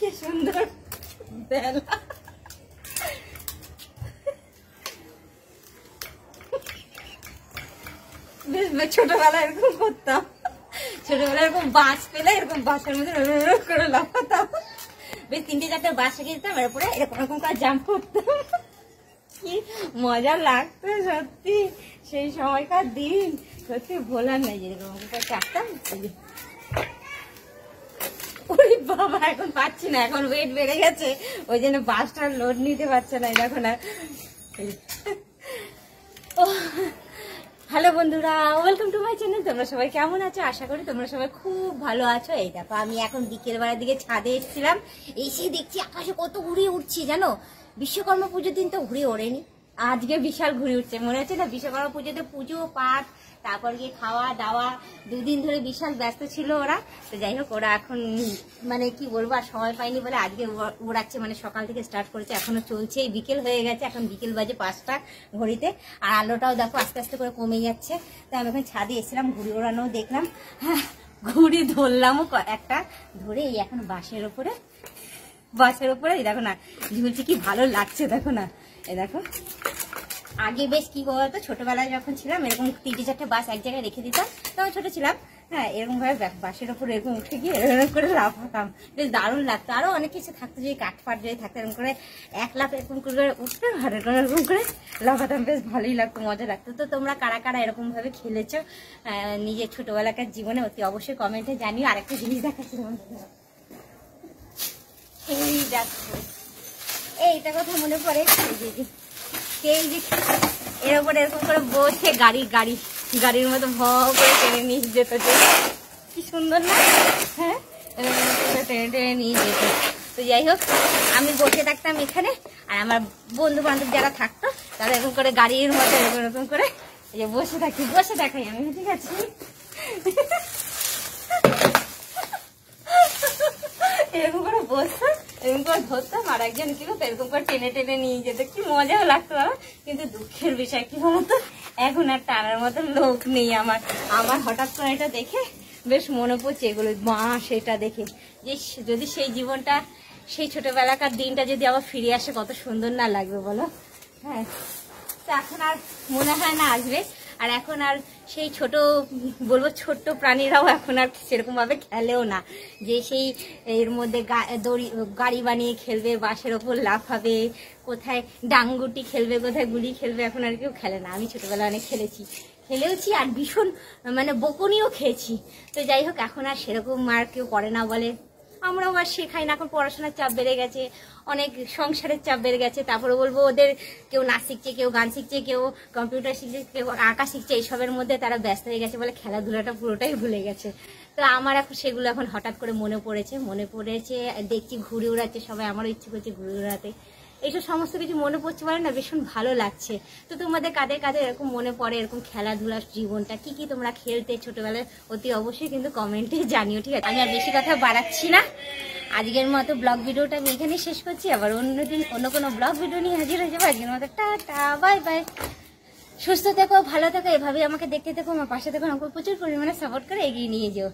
কি সুন্দর বেলা। বেশ ছোটবেলায় এরকম করতাম, ছোটবেলায় এরকম বাঁশ পেলে এরকম বাঁশের মধ্যে করে লাফাতাম, বেশ 3-4টে বাঁশ রেখে দিতাম, এরপরে এরকম এরকম করে জাম্প করতাম। কি মজা লাগতো সত্যি, সেই সময়কার দিন সত্যি ভোলার নাই। যেরকম চাপতাম, ওই বাবা এখন পাচ্ছি না, এখন ওয়েট বেড়ে গেছে, ওই জন্য বাসটার লোড নিতে পারছে না এখন আর। হ্যালো বন্ধুরা, ওয়েলকাম টু মাই চ্যানেল। তোমরা সবাই কেমন আছো? আশা করি তোমরা সবাই খুব ভালো আছো। এই দেখো আমি এখন বিকেল বেলার দিকে ছাদে এসেছিলাম, এসে দেখছি আকাশে কত ঘুড়ি উঠছি জানো। বিশ্বকর্মা পুজোর দিন তো ঘুড়ি ওড়েনি, আজকে বিশাল ঘুড়ি উঠছে। মনে হচ্ছে না বিশ্বকর্মা পুজোতে পুজো পাঠ, তারপর গিয়ে খাওয়া দাওয়া, 2 দিন ধরে বিশাল ব্যস্ত ছিল ওরা। তো যাই হোক, ওরা এখন মানে কি বলবো, আর সময় পাইনি বলে আজকে ওড়াচ্ছে, মানে সকাল থেকে স্টার্ট করেছে, এখনো চলছে। বিকেল হয়ে গেছে, এখন বিকেল বাজে 5টা ঘড়িতে, আর আলোটাও দেখো আস্তে আস্তে করে কমে যাচ্ছে। তো আমি এখন ছাদে এসেছিলাম, ঘুড়ি ওড়ানো দেখলাম, হ্যাঁ ঘুড়ি ধরলামও একটা, ধরে এই এখন বাঁশের ওপরে দেখো না ঝুলছে, কি ভালো লাগছে দেখো না। এই দেখো আগে বেশ কি বলতো, ছোটবেলায় যখন ছিলাম এরকম 3-4টে বাস এক জায়গায় রেখে দিতাম, তখন ছোট ছিলাম, হ্যাঁ এরকম ভাবে বাসের ওপর এরকম উঠে গিয়ে এরকম করে লাফাতাম, বেশ দারুণ লাগতো। আরো অনেক কিছু থাকতো, যদি কাঠফাট যদি থাকতো এরকম করে 1 লাফ এরকম করে উঠতাম, আর এরকম করে লাফাতাম, বেশ ভালোই লাগতো, মজা লাগতো। তো তোমরা কারা কারা এরকম ভাবে খেলেছো নিজের ছোটবেলাকার জীবনে, অতি অবশ্যই কমেন্টে জানিও। আরেকটা জিনিস দেখাচ্ছি, এই দেখো এইটা কথা মনে পড়ে, এই যে এর উপরে এরকম করে বসে গাড়ির মতো ভ করে টেনে নিয়ে যেত, কি সুন্দর না? হ্যাঁ এরকম করে টেনে টেনে নিয়ে যেত। তো যাই হোক, আমি বসে থাকতাম এখানে, আর আমার বন্ধু বান্ধব যারা থাকতো তারা এরকম করে গাড়ির মতো এরকম করে এই যে বসে দেখাই আমি, ঠিক আছে? এরকম করে বসতাম, এরকম করে ধরতাম, আর একজন কি হতো এরকম করে টেনে টেনে নিয়ে যেত, কি মজাও লাগতো বাবা। কিন্তু দুঃখের বিষয় কি বলতো, এখন আর টানার মতো লোক নেই আমার। হঠাৎ করে এটা দেখে বেশ মনে পড়ছে এগুলো, মা সেটা দেখে, যে যদি সেই জীবনটা, সেই ছোটবেলাকার দিনটা যদি আবার ফিরে আসে, কত সুন্দর না লাগবে বলো। হ্যাঁ, তো এখন আর মনে হয় না আসবে। আর এখন আর সেই ছোট্ট প্রাণীরাও এখন আর সেরকম ভাবে খেলেও না, যে সেই এর মধ্যে গাড়ি বানিয়ে খেলবে, বাঁশের ওপর লাফাবে, কোথায় ডাঙ্গুটি খেলবে, কোথায় গুলি খেলবে, এখন আর কেউ খেলে না। আমি ছোটবেলা অনেক খেলেওছি, আর ভীষণ মানে বকুনিও খেয়েছি। তো যাই হোক, এখন আর সেরকম আর কেউ করে না বলে, আমরাও আর শেখাই না। এখন পড়াশোনার চাপ বেড়ে গেছে, অনেক সংসারের চাপ বেড়ে গেছে, তারপরে বলবো ওদের কেউ নাচ শিখছে, কেউ গান শিখছে, কেউ কম্পিউটার শিখছে, কেউ আঁকা শিখছে, এইসবের মধ্যে তারা ব্যস্ত হয়ে গেছে বলে খেলাধুলাটা পুরোটাই ভুলে গেছে। তো আমার এখন সেগুলো এখন হঠাৎ করে মনে পড়েছে, দেখছি ঘুড়ি উড়াচ্ছে সবাই, আমারও ইচ্ছে করছে ঘুড়ি উড়াতে। এইসব সমস্ত কিছু মনে পড়ছে বলে না, ভীষণ ভালো লাগছে। তো তোমাদের কাদের এরকম মনে পড়ে, এরকম খেলাধুলার জীবনটা, কি তোমরা খেলতে ছোটবেলায়, অতি অবশ্যই কিন্তু কমেন্টে জানিও, ঠিক আছে? আমি আর বেশি কথা বাড়াচ্ছি না, আজকের মতো ব্লগ ভিডিওটা আমি এখানেই শেষ করছি। আবার অন্যদিন অন্য কোনো ব্লগ ভিডিও নিয়ে হাজির হয়ে যাবো। আজকের মতো টাটা, বাই বাই। সুস্থ থেকো, ভালো থেকো, এভাবেই আমাকে দেখতে থেকো, আমার পাশে থেকো, আমাকে প্রচুর পরিমাণে সাপোর্ট করে এগিয়ে নিয়ে যেও।